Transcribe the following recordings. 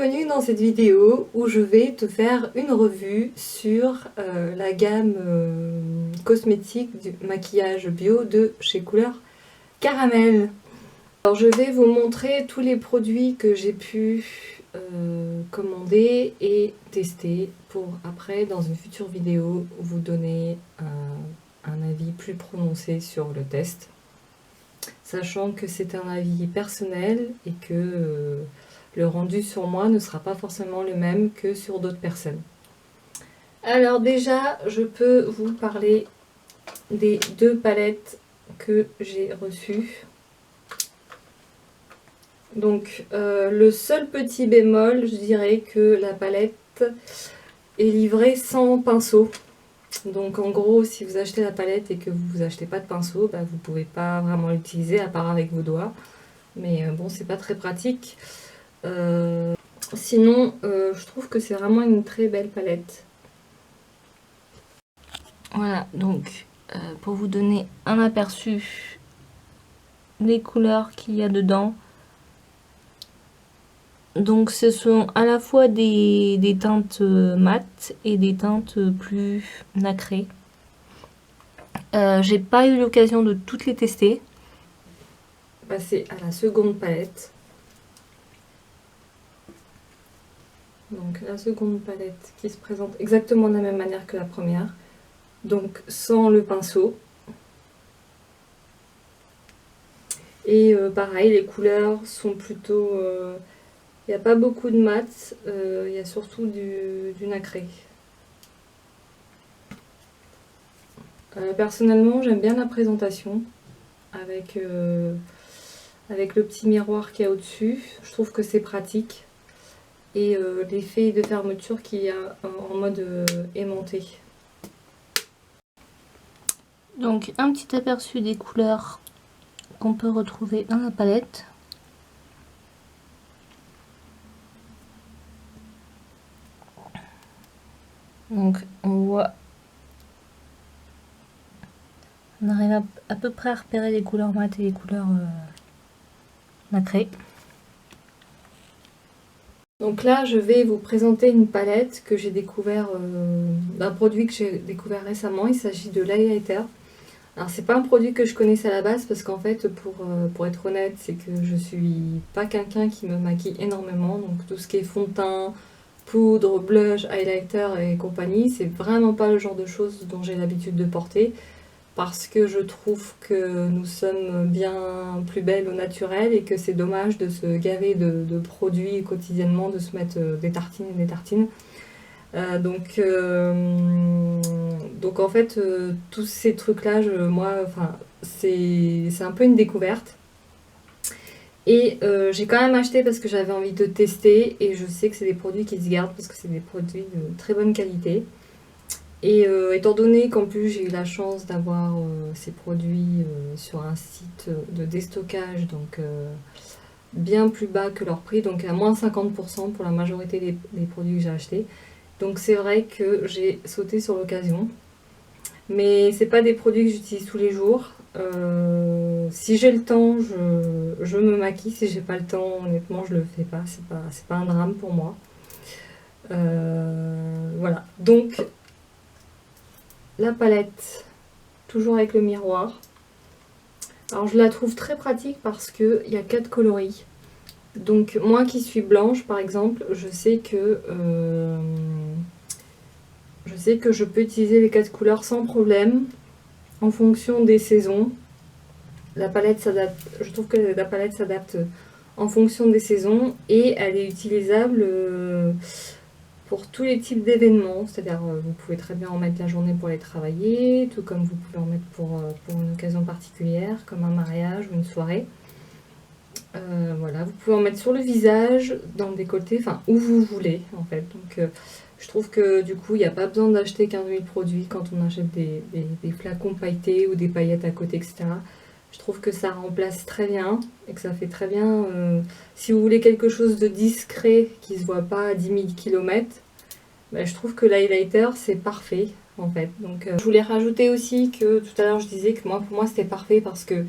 Bienvenue dans cette vidéo où je vais te faire une revue sur la gamme cosmétique du maquillage bio de chez Couleur Caramel. Alors je vais vous montrer tous les produits que j'ai pu commander et tester pour après dans une future vidéo vous donner un avis plus prononcé sur le test. Sachant que c'est un avis personnel et que le rendu sur moi ne sera pas forcément le même que sur d'autres personnes. Alors déjà, je peux vous parler des deux palettes que j'ai reçues. Donc le seul petit bémol, je dirais que la palette est livrée sans pinceau. Donc en gros, si vous achetez la palette et que vous n'achetez pas de pinceau, bah, vous ne pouvez pas vraiment l'utiliser à part avec vos doigts. Mais bon, c'est pas très pratique. Sinon, je trouve que c'est vraiment une très belle palette. Voilà, donc pour vous donner un aperçu des couleurs qu'il y a dedans. Donc ce sont à la fois des teintes mates et des teintes plus nacrées. J'ai pas eu l'occasion de toutes les tester. Passer à la seconde palette. Donc la seconde palette qui se présente exactement de la même manière que la première. Donc sans le pinceau. Et pareil, les couleurs sont plutôt... il n'y a pas beaucoup de mat, il y a surtout du nacré. Personnellement, j'aime bien la présentation avec le petit miroir qu'il y a au-dessus. Je trouve que c'est pratique. Et l'effet de fermeture qu'il y a en mode aimanté. Donc un petit aperçu des couleurs qu'on peut retrouver dans la palette. Donc on voit, on arrive à peu près à repérer les couleurs mates et les couleurs nacrées. Donc là je vais vous présenter une palette que j'ai découvert, d'un produit que j'ai découvert récemment. Il s'agit de l'highlighter. Alors c'est pas un produit que je connaissais à la base parce qu'en fait pour être honnête c'est que je suis pas quelqu'un qui me maquille énormément. Donc tout ce qui est fond de teint, poudre, blush, highlighter et compagnie, c'est vraiment pas le genre de choses dont j'ai l'habitude de porter. Parce que je trouve que nous sommes bien plus belles au naturel et que c'est dommage de se gaver de produits quotidiennement, de se mettre des tartines et des tartines. Donc en fait, tous ces trucs-là, c'est un peu une découverte. Et j'ai quand même acheté parce que j'avais envie de tester et je sais que c'est des produits qui se gardent parce que c'est des produits de très bonne qualité. Et étant donné qu'en plus j'ai eu la chance d'avoir ces produits sur un site de déstockage, donc bien plus bas que leur prix, donc à moins 50% pour la majorité des produits que j'ai achetés. Donc c'est vrai que j'ai sauté sur l'occasion. Mais c'est pas des produits que j'utilise tous les jours. Si j'ai le temps, je me maquille. Si j'ai pas le temps, honnêtement, je le fais pas. C'est pas un drame pour moi. Voilà. Donc la palette, toujours avec le miroir. Alors je la trouve très pratique parce qu'il y a 4 coloris. Donc moi qui suis blanche par exemple, je sais que je peux utiliser les 4 couleurs sans problème en fonction des saisons. La palette s'adapte, je trouve que la palette s'adapte en fonction des saisons et elle est utilisable pour tous les types d'événements. C'est-à-dire vous pouvez très bien en mettre la journée pour aller travailler, tout comme vous pouvez en mettre pour une occasion particulière, comme un mariage ou une soirée. Voilà, vous pouvez en mettre sur le visage, dans le décolleté, enfin où vous voulez en fait. Donc je trouve que du coup il n'y a pas besoin d'acheter 15 000 produits quand on achète des flacons pailletés ou des paillettes à côté, etc. Je trouve que ça remplace très bien et que ça fait très bien. Si vous voulez quelque chose de discret qui ne se voit pas à 10 000 km, ben, je trouve que l'highlighter c'est parfait en fait. Donc je voulais rajouter aussi que tout à l'heure je disais que pour moi c'était parfait parce que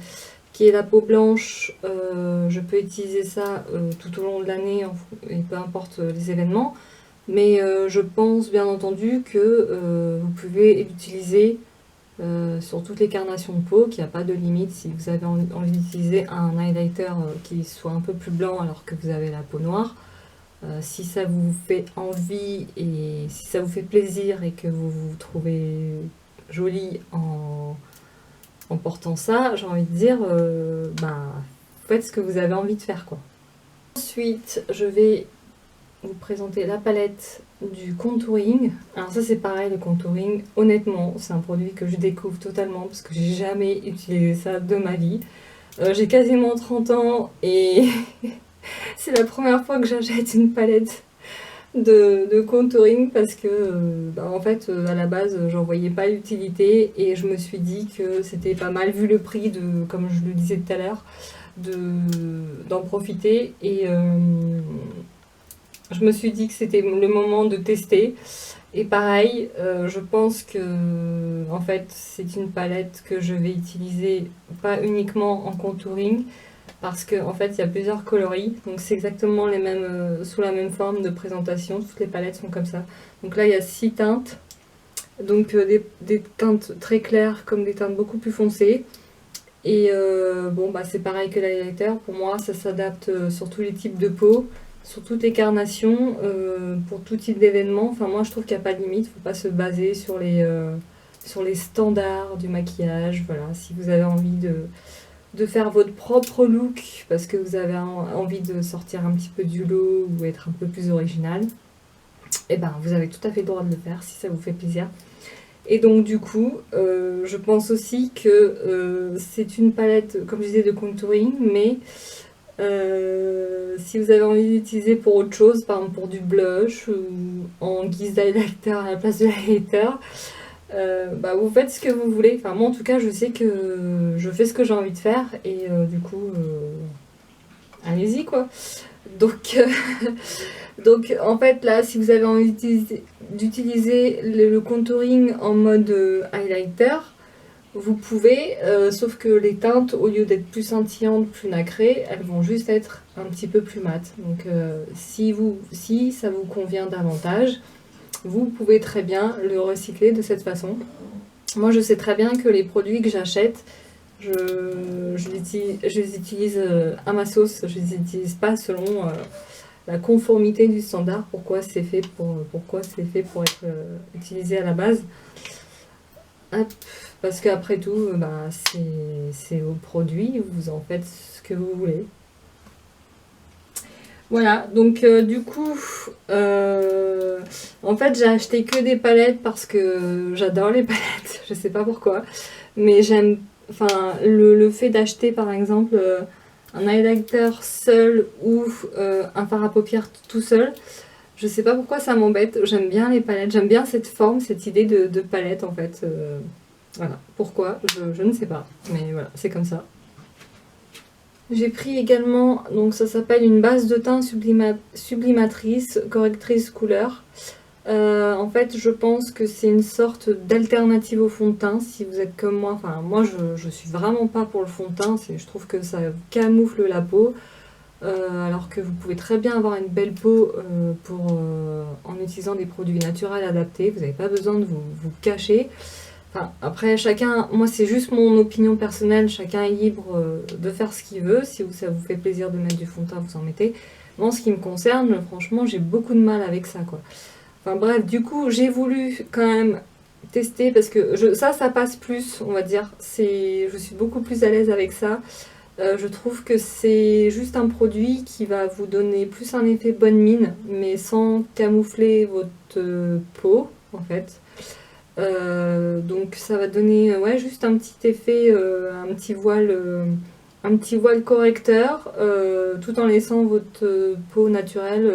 qui est la peau blanche. Je peux utiliser ça tout au long de l'année, et peu importe les événements. Mais je pense bien entendu que vous pouvez l'utiliser sur toutes les carnations de peau, qu'il n'y a pas de limite. Si vous avez envie d'utiliser un highlighter qui soit un peu plus blanc alors que vous avez la peau noire, si ça vous fait envie et si ça vous fait plaisir et que vous vous trouvez jolie en portant ça, j'ai envie de dire, faites ce que vous avez envie de faire, quoi. Ensuite, je vais vous présenter la palette du contouring. Alors ça c'est pareil, le contouring, honnêtement c'est un produit que je découvre totalement parce que j'ai jamais utilisé ça de ma vie. J'ai quasiment 30 ans et c'est la première fois que j'achète une palette de contouring parce que en fait à la base j'en voyais pas l'utilité et je me suis dit que c'était pas mal vu le prix de, comme je le disais tout à l'heure, d'en profiter et je me suis dit que c'était le moment de tester. Et pareil, je pense que en fait c'est une palette que je vais utiliser pas uniquement en contouring parce qu'en fait il y a plusieurs coloris, donc c'est exactement les mêmes, sous la même forme de présentation, toutes les palettes sont comme ça. Donc là il y a 6 teintes, donc des teintes très claires comme des teintes beaucoup plus foncées. Et c'est pareil que l'highlighter, pour moi ça s'adapte sur tous les types de peau, sur toutes les carnations, pour tout type d'événement. Enfin moi je trouve qu'il n'y a pas de limite, il ne faut pas se baser sur les standards du maquillage. Voilà, si vous avez envie de faire votre propre look parce que vous avez envie de sortir un petit peu du lot ou être un peu plus original, et ben vous avez tout à fait le droit de le faire si ça vous fait plaisir. Et donc du coup, je pense aussi que c'est une palette, comme je disais, de contouring, mais si vous avez envie d'utiliser pour autre chose, par exemple pour du blush ou en guise d'highlighter à la place de l'highlighter, vous faites ce que vous voulez. Enfin moi en tout cas je sais que je fais ce que j'ai envie de faire et du coup allez-y quoi. Donc, donc en fait là si vous avez envie d'utiliser le contouring en mode highlighter, vous pouvez, sauf que les teintes, au lieu d'être plus scintillantes, plus nacrées, elles vont juste être un petit peu plus mates. Donc si ça vous convient davantage, vous pouvez très bien le recycler de cette façon. Moi je sais très bien que les produits que j'achète, je les utilise à ma sauce, je les utilise pas selon la conformité du standard, pourquoi c'est fait pour être utilisé à la base. Hop. Parce qu'après tout, c'est vos produits, vous en faites ce que vous voulez. Voilà, donc du coup, en fait j'ai acheté que des palettes parce que j'adore les palettes, je sais pas pourquoi. Mais j'aime, enfin, le fait d'acheter par exemple un highlighter seul ou un fard à paupières tout seul, je sais pas pourquoi ça m'embête. J'aime bien les palettes, j'aime bien cette forme, cette idée de palette en fait. Voilà, pourquoi, je ne sais pas, mais voilà, c'est comme ça. J'ai pris également, donc ça s'appelle une base de teint sublimatrice, correctrice couleur. En fait, je pense que c'est une sorte d'alternative au fond de teint, si vous êtes comme moi. Enfin, moi, je suis vraiment pas pour le fond de teint, je trouve que ça camoufle la peau. Alors que vous pouvez très bien avoir une belle peau en utilisant des produits naturels adaptés. Vous n'avez pas besoin de vous cacher. Enfin, après, chacun, moi c'est juste mon opinion personnelle, chacun est libre de faire ce qu'il veut. Si ça vous fait plaisir de mettre du fond de teint, vous en mettez. Moi, en ce qui me concerne, franchement, j'ai beaucoup de mal avec ça, quoi. Enfin bref, du coup, j'ai voulu quand même tester parce que ça passe plus, on va dire. Je suis beaucoup plus à l'aise avec ça. Je trouve que c'est juste un produit qui va vous donner plus un effet bonne mine, mais sans camoufler votre peau, en fait. Donc ça va donner juste un petit effet, un petit voile correcteur, tout en laissant votre peau naturelle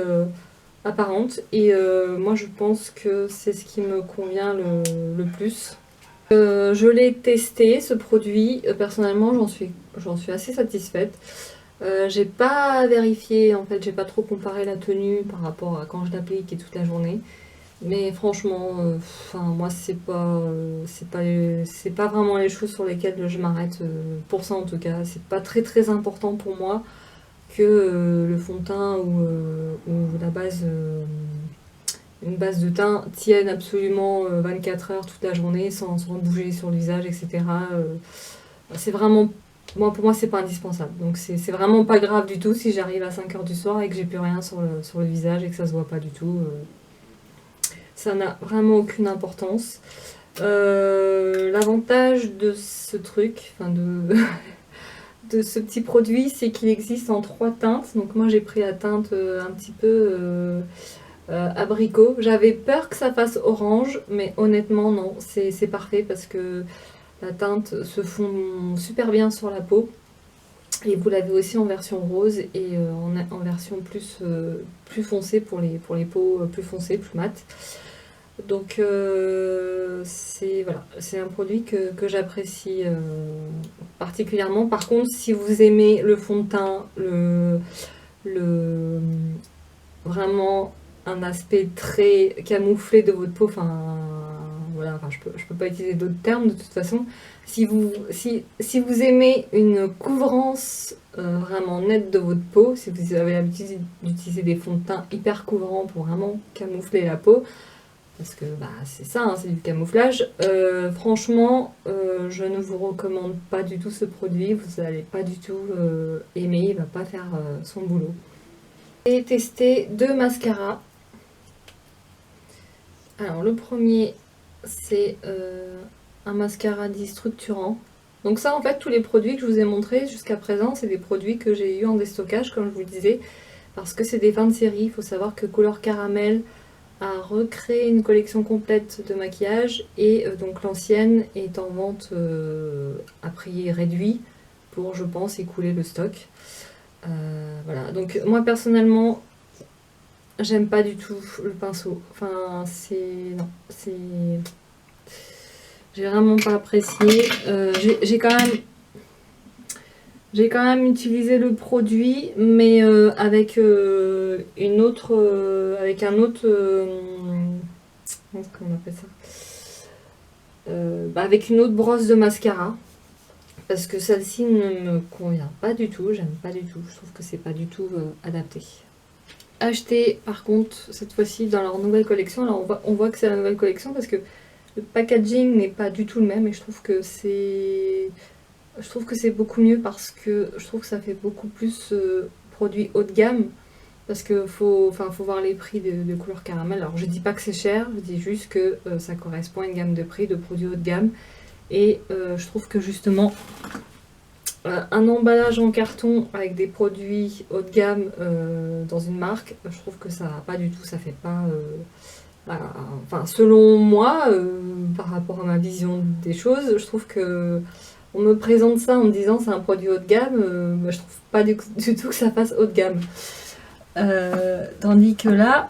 apparente. Et moi je pense que c'est ce qui me convient le plus. Je l'ai testé ce produit, personnellement j'en suis assez satisfaite. J'ai pas vérifié, en fait j'ai pas trop comparé la tenue par rapport à quand je l'applique et toute la journée. Mais franchement, moi c'est pas vraiment les choses sur lesquelles je m'arrête, pour ça en tout cas. C'est pas très très important pour moi que le fond de teint ou la base, une base de teint tienne absolument 24 heures toute la journée sans bouger sur le visage, etc. C'est vraiment, moi, pour moi, c'est pas indispensable. Donc c'est vraiment pas grave du tout si j'arrive à 5 heures du soir et que j'ai plus rien sur le visage et que ça se voit pas du tout. Ça n'a vraiment aucune importance. L'avantage de ce truc, de ce petit produit, c'est qu'il existe en 3 teintes. Donc moi j'ai pris la teinte un petit peu abricot. J'avais peur que ça fasse orange, mais honnêtement non, c'est parfait parce que la teinte se fond super bien sur la peau. Et vous l'avez aussi en version rose et en version plus foncée pour les peaux plus foncées, plus mates. Donc voilà, c'est un produit que j'apprécie particulièrement. Par contre, si vous aimez le fond de teint, le vraiment un aspect très camouflé de votre peau, voilà, je peux pas utiliser d'autres termes de toute façon. Si vous aimez une couvrance vraiment nette de votre peau, si vous avez l'habitude d'utiliser des fonds de teint hyper couvrants pour vraiment camoufler la peau, parce que c'est ça, hein, c'est du camouflage. Franchement, je ne vous recommande pas du tout ce produit, vous n'allez pas du tout aimer, il va pas faire son boulot. J'ai testé 2 mascaras. Alors le premier, c'est un mascara dit structurant. Donc ça, en fait, tous les produits que je vous ai montrés jusqu'à présent, c'est des produits que j'ai eu en déstockage, comme je vous le disais, parce que c'est des fins de série. Il faut savoir que Couleur Caramel a recréé une collection complète de maquillage et donc l'ancienne est en vente à prix réduit pour, je pense, écouler le stock. Voilà, donc moi personnellement, j'aime pas du tout le pinceau. Enfin, non, j'ai vraiment pas apprécié. J'ai quand même utilisé le produit, mais avec avec un autre, comment on appelle ça, avec une autre brosse de mascara, parce que celle-ci ne me convient pas du tout. J'aime pas du tout. Je trouve que c'est pas du tout adapté. Acheté par contre cette fois-ci dans leur nouvelle collection. Alors on voit que c'est la nouvelle collection parce que le packaging n'est pas du tout le même et je trouve que c'est beaucoup mieux parce que je trouve que ça fait beaucoup plus produit haut de gamme, parce que faut voir les prix de Couleur Caramel. Alors je dis pas que c'est cher, je dis juste que ça correspond à une gamme de prix de produits haut de gamme et je trouve que justement un emballage en carton avec des produits haut de gamme dans une marque, je trouve que ça va pas du tout, ça fait pas selon moi, par rapport à ma vision des choses, je trouve que on me présente ça en me disant c'est un produit haut de gamme, je trouve pas du tout que ça fasse haut de gamme. Tandis que là,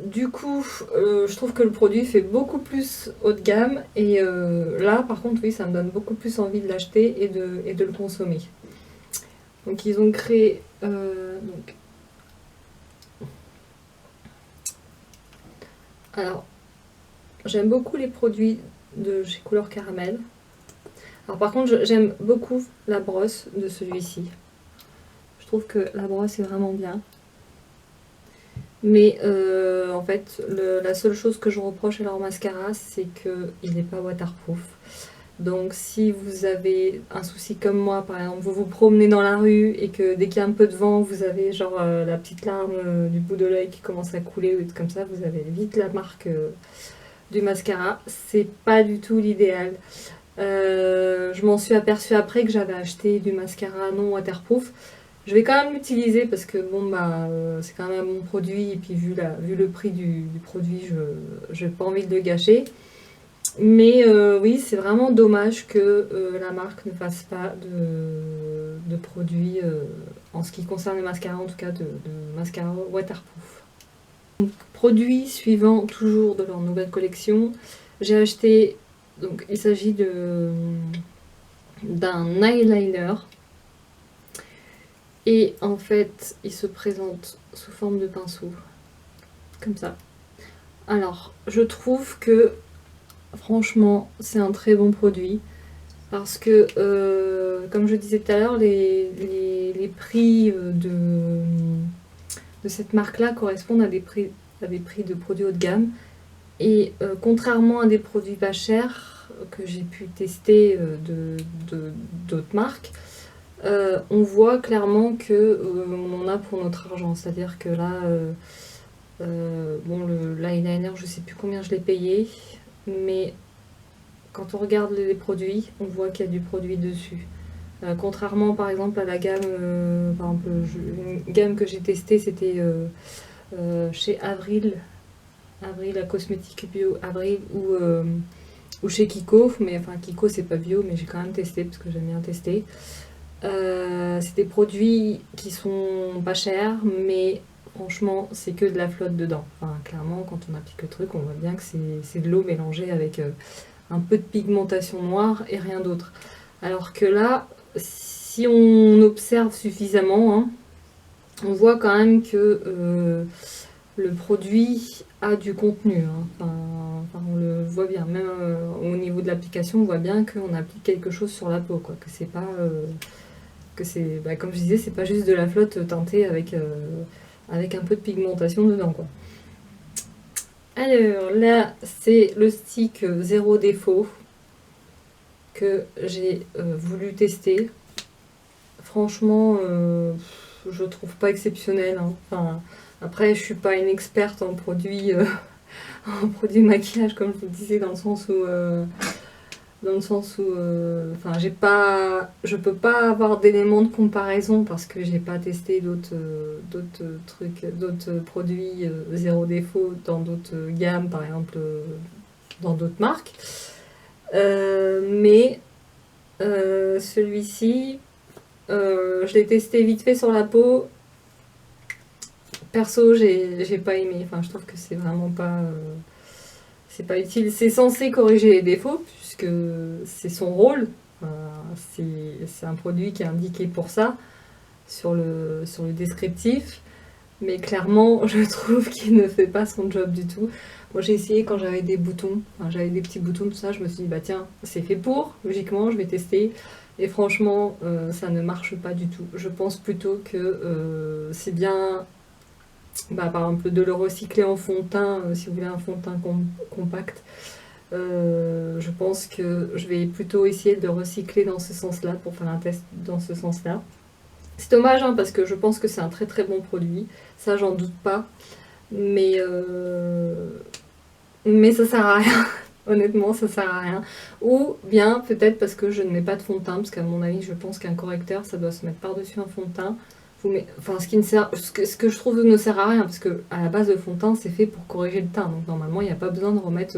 du coup, je trouve que le produit fait beaucoup plus haut de gamme et là, par contre, oui, ça me donne beaucoup plus envie de l'acheter et de le consommer. Donc, ils ont créé. Alors, j'aime beaucoup les produits de chez Couleur Caramel. Alors, par contre, j'aime beaucoup la brosse de celui-ci. Je trouve que la brosse est vraiment bien. Mais en fait, la seule chose que je reproche à leur mascara, c'est qu'il n'est pas waterproof. Donc si vous avez un souci comme moi, par exemple, vous vous promenez dans la rue et que dès qu'il y a un peu de vent, vous avez genre la petite larme du bout de l'œil qui commence à couler ou comme ça, vous avez vite la marque du mascara. C'est pas du tout l'idéal. Je m'en suis aperçue après que j'avais acheté du mascara non waterproof. Je vais quand même l'utiliser parce que bon c'est quand même un bon produit et puis vu le prix du produit, je n'ai pas envie de le gâcher. Mais oui, c'est vraiment dommage que la marque ne fasse pas de produits en ce qui concerne les mascaras, en tout cas de mascara waterproof. Donc, produit suivant, toujours de leur nouvelle collection, j'ai acheté, donc il s'agit d'un eyeliner. Et en fait, il se présente sous forme de pinceau, comme ça. Alors, je trouve que franchement, c'est un très bon produit parce que, comme je disais tout à l'heure, les prix de cette marque-là correspondent à des prix de produits haut de gamme. Et contrairement à des produits pas chers que j'ai pu tester d'autres marques, on voit clairement que on en a pour notre argent. C'est-à-dire que là, bon, le l'eyeliner, je sais plus combien je l'ai payé, mais quand on regarde les produits, on voit qu'il y a du produit dessus. Contrairement par exemple à la gamme, par exemple, une gamme que j'ai testée, c'était chez Avril, la cosmétique bio Avril ou chez Kiko, mais enfin Kiko c'est pas bio, mais j'ai quand même testé parce que j'aime bien tester. C'est des produits qui sont pas chers, mais franchement c'est que de la flotte dedans. Enfin clairement quand on applique le truc, on voit bien que c'est de l'eau mélangée avec un peu de pigmentation noire et rien d'autre. Alors que là, si on observe suffisamment, hein, on voit quand même que le produit a du contenu, hein. Enfin, on le voit bien, même au niveau de l'application, on voit bien qu'on applique quelque chose sur la peau, quoi. Que c'est pas, que c'est, bah, comme je disais, c'est pas juste de la flotte teintée avec un peu de pigmentation dedans, quoi. Alors là, c'est le stick zéro défaut que j'ai voulu tester. Franchement, je trouve pas exceptionnel, hein. Enfin, après, je suis pas une experte en produits, en produits maquillage, comme je vous le disais, enfin, je peux pas avoir d'éléments de comparaison parce que j'ai pas testé d'autres produits zéro défaut dans d'autres gammes, par exemple, dans d'autres marques. Mais celui-ci, je l'ai testé vite fait sur la peau. Perso, j'ai pas aimé. Enfin, je trouve que c'est pas utile. C'est censé corriger les défauts puisque c'est son rôle. C'est un produit qui est indiqué pour ça sur le descriptif. Mais clairement, je trouve qu'il ne fait pas son job du tout. Moi, j'ai essayé quand j'avais des boutons, enfin, j'avais des petits boutons, tout ça. Je me suis dit, bah tiens, c'est fait pour. Logiquement, je vais tester. Et franchement, ça ne marche pas du tout. Je pense plutôt que c'est bien, bah, par exemple, de le recycler en fond de teint, si vous voulez un fond de teint compact. Je pense que je vais plutôt essayer de le recycler dans ce sens-là pour faire un test dans ce sens-là. C'est dommage hein, parce que je pense que c'est un très très bon produit, ça j'en doute pas, mais, mais ça sert à rien. Honnêtement, ça sert à rien. Ou bien peut-être parce que je ne mets pas de fond de teint, parce qu'à mon avis, je pense qu'un correcteur, ça doit se mettre par-dessus un fond de teint. Enfin, ce que je trouve ne sert à rien, parce que à la base, le fond de teint, c'est fait pour corriger le teint. Donc normalement, il n'y a pas besoin de remettre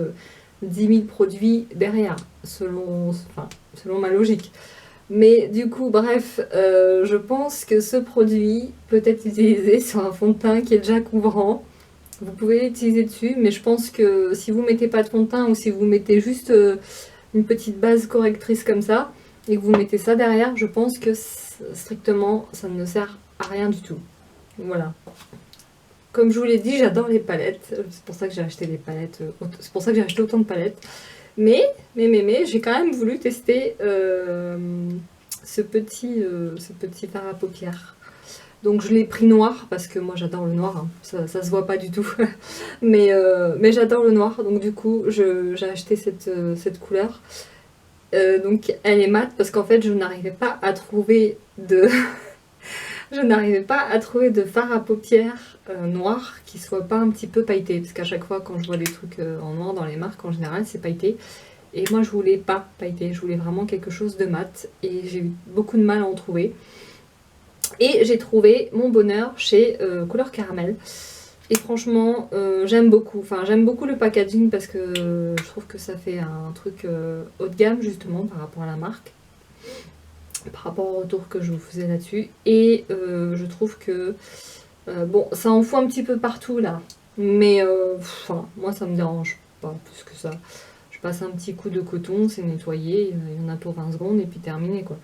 10 000 produits derrière, selon ma logique. Mais du coup, bref, je pense que ce produit peut être utilisé sur un fond de teint qui est déjà couvrant. Vous pouvez l'utiliser dessus, mais je pense que si vous mettez pas de fond de teint ou si vous mettez juste une petite base correctrice comme ça et que vous mettez ça derrière, je pense que strictement ça ne sert à rien du tout. Voilà. Comme je vous l'ai dit, j'adore les palettes. C'est pour ça que j'ai acheté les palettes. C'est pour ça que j'ai acheté autant de palettes. Mais, j'ai quand même voulu tester ce petit fard à paupières. Donc je l'ai pris noir parce que moi j'adore le noir, hein. Ça se voit pas du tout. Mais j'adore le noir, donc du coup j'ai acheté cette couleur. Donc elle est mate parce qu'en fait je n'arrivais pas à trouver de je n'arrivais pas à trouver de fard à paupières noir qui soit pas un petit peu pailleté, parce qu'à chaque fois quand je vois des trucs en noir dans les marques en général c'est pailleté. Et moi je voulais pas pailleté, je voulais vraiment quelque chose de mat et j'ai eu beaucoup de mal à en trouver. Et j'ai trouvé mon bonheur chez Couleur Caramel. Et franchement, j'aime beaucoup. Enfin, j'aime beaucoup le packaging parce que je trouve que ça fait un truc haut de gamme justement par rapport à la marque. Par rapport au retour que je vous faisais là-dessus. Et je trouve que, bon, ça en fout un petit peu partout là. Mais enfin, moi ça me dérange pas plus que ça. Je passe un petit coup de coton, c'est nettoyé, il y en a pour 20 secondes et puis terminé quoi.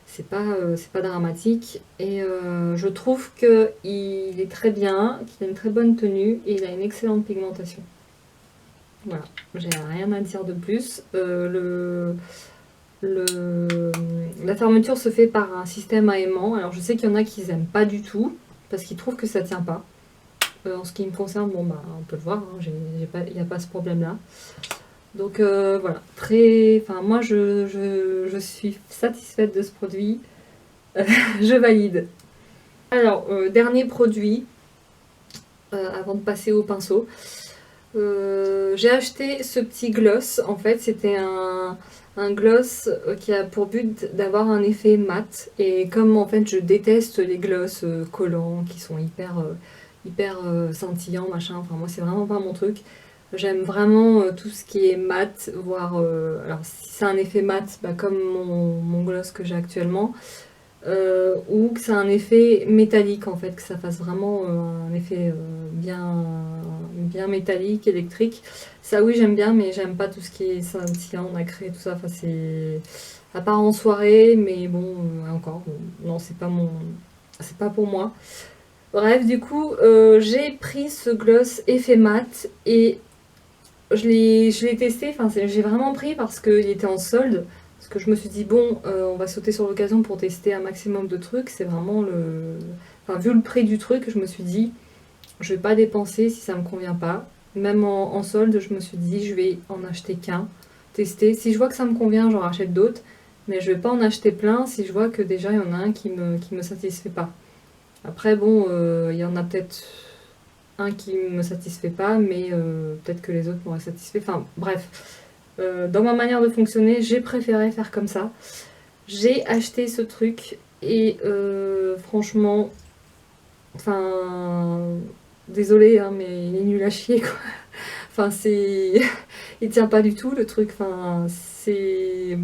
C'est pas dramatique. Et je trouve qu'il est très bien, qu'il a une très bonne tenue et il a une excellente pigmentation. Voilà, j'ai rien à dire de plus. La fermeture se fait par un système à aimant. Alors je sais qu'il y en a qui n'aiment pas du tout parce qu'ils trouvent que ça tient pas. En ce qui me concerne, bon bah on peut le voir, hein, il n'y a pas ce problème là. Donc voilà, enfin moi je suis satisfaite de ce produit. Je valide. Alors dernier produit avant de passer au pinceau. J'ai acheté ce petit gloss. En fait, c'était un gloss qui a pour but d'avoir un effet mat. Et comme en fait, je déteste les gloss collants qui sont hyper scintillants, machin. Enfin, moi, c'est vraiment pas mon truc. J'aime vraiment tout ce qui est mat, voire. Alors, si c'est un effet mat, bah, comme mon gloss que j'ai actuellement. Ou que ça a un effet métallique en fait, que ça fasse vraiment un effet bien métallique, électrique. Ça oui j'aime bien, mais j'aime pas tout ce qui est scintillant, nacré, tout ça. Enfin c'est à part en soirée, mais bon encore bon, non c'est pas pour moi. Bref du coup j'ai pris ce gloss effet mat et je l'ai testé. Enfin j'ai vraiment pris parce qu'il était en solde. Parce que je me suis dit, bon, on va sauter sur l'occasion pour tester un maximum de trucs. C'est vraiment le. Enfin, vu le prix du truc, je me suis dit, je vais pas dépenser si ça me convient pas. Même en solde, je me suis dit, je vais en acheter qu'un, tester. Si je vois que ça me convient, j'en rachète d'autres. Mais je vais pas en acheter plein si je vois que déjà il y en a un qui me satisfait pas. Après, bon, il y en a peut-être un qui me satisfait pas, mais peut-être que les autres m'auraient satisfait. Enfin, bref. Dans ma manière de fonctionner, j'ai préféré faire comme ça. J'ai acheté ce truc et franchement, enfin, désolé, hein, mais il est nul à chier quoi. Enfin, c'est, il tient pas du tout le truc. Enfin, c'est,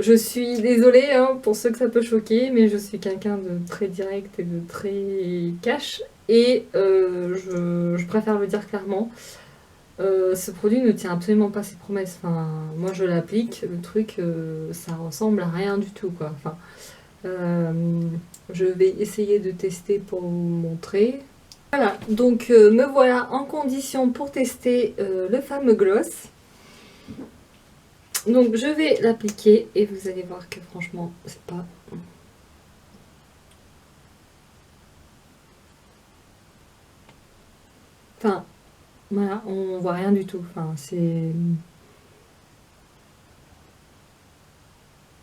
je suis désolée hein, pour ceux que ça peut choquer, mais je suis quelqu'un de très direct et de très cash et je préfère le dire clairement. Ce produit ne tient absolument pas ses promesses. Enfin, moi je l'applique, le truc, ça ressemble à rien du tout, quoi. Enfin, euh, je vais essayer de tester pour vous montrer. Voilà, donc me voilà en condition pour tester le fameux gloss. Donc je vais l'appliquer et vous allez voir que franchement, c'est pas... Enfin, voilà, on voit rien du tout. Enfin, c'est...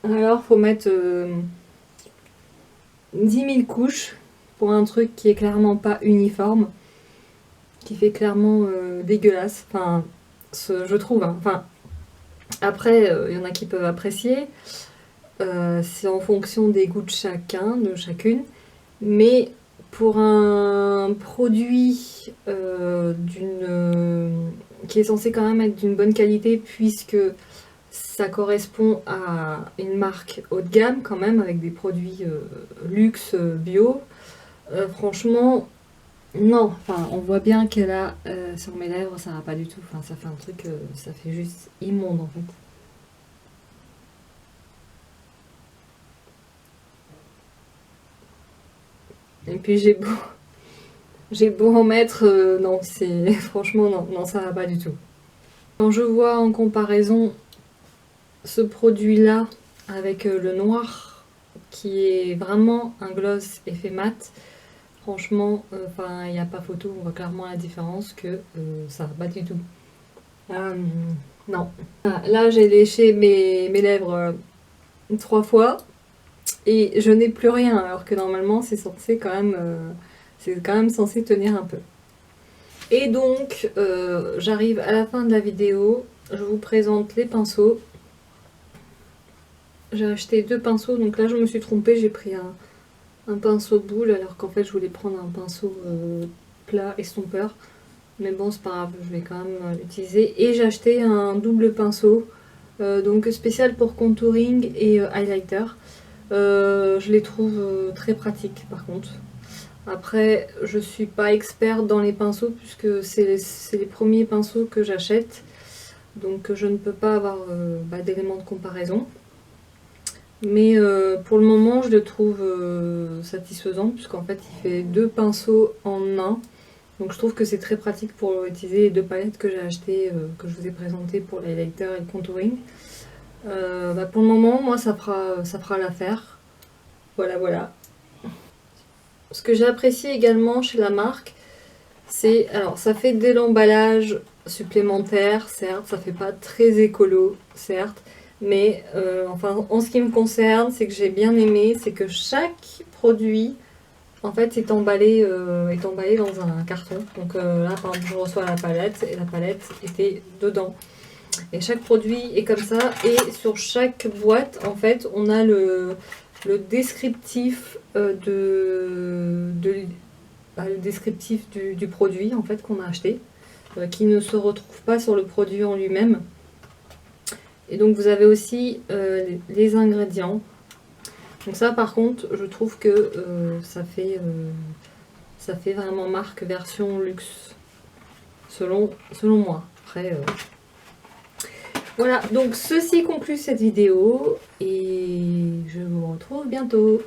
Alors, faut mettre 10 000 couches pour un truc qui est clairement pas uniforme, qui fait clairement dégueulasse. Enfin, je trouve. Hein. Enfin, après, il y en a qui peuvent apprécier. C'est en fonction des goûts de chacun, de chacune. Mais pour un produit qui est censé quand même être d'une bonne qualité, puisque ça correspond à une marque haut de gamme quand même, avec des produits luxe, bio. Franchement, non. Enfin, on voit bien que là, sur mes lèvres, ça va pas du tout. Enfin, ça fait un truc, ça fait juste immonde en fait. Et puis j'ai beau en mettre, non, c'est franchement non, non, ça va pas du tout. Quand je vois en comparaison ce produit-là avec le noir, qui est vraiment un gloss effet mat, franchement, enfin, il n'y a pas photo, on voit clairement la différence que ça va pas du tout. Non. Ah, là, j'ai léché mes lèvres 3 fois et je n'ai plus rien, alors que normalement, c'est censé quand même, c'est quand même censé tenir un peu. Et donc, j'arrive à la fin de la vidéo. Je vous présente les pinceaux. J'ai acheté 2 pinceaux, donc là, je me suis trompée, j'ai pris un pinceau boule, alors qu'en fait, je voulais prendre un pinceau plat estompeur. Mais bon, c'est pas grave, je vais quand même l'utiliser. Et j'ai acheté un double pinceau, donc spécial pour contouring et highlighter. Je les trouve très pratiques par contre. Après, je suis pas experte dans les pinceaux puisque c'est les premiers pinceaux que j'achète. Donc je ne peux pas avoir d'éléments de comparaison. Mais pour le moment, je le trouve satisfaisant puisqu'en fait, il fait 2 pinceaux en un. Donc je trouve que c'est très pratique pour utiliser les 2 palettes que j'ai achetées, que je vous ai présentées pour l'highlighter et le contouring. Pour le moment, moi ça fera l'affaire. Voilà, voilà. Ce que j'ai apprécié également chez la marque, c'est, alors ça fait de l'emballage supplémentaire, certes, ça fait pas très écolo, certes, mais enfin en ce qui me concerne, c'est que j'ai bien aimé, c'est que chaque produit en fait est emballé dans un carton. Donc là par exemple je reçois la palette et la palette était dedans. Et chaque produit est comme ça, et sur chaque boîte en fait on a le descriptif le descriptif du produit en fait qu'on a acheté, qui ne se retrouve pas sur le produit en lui-même. Et donc vous avez aussi les ingrédients. Donc ça par contre je trouve que ça fait vraiment marque version luxe selon moi. Après voilà, donc ceci conclut cette vidéo et je vous retrouve bientôt.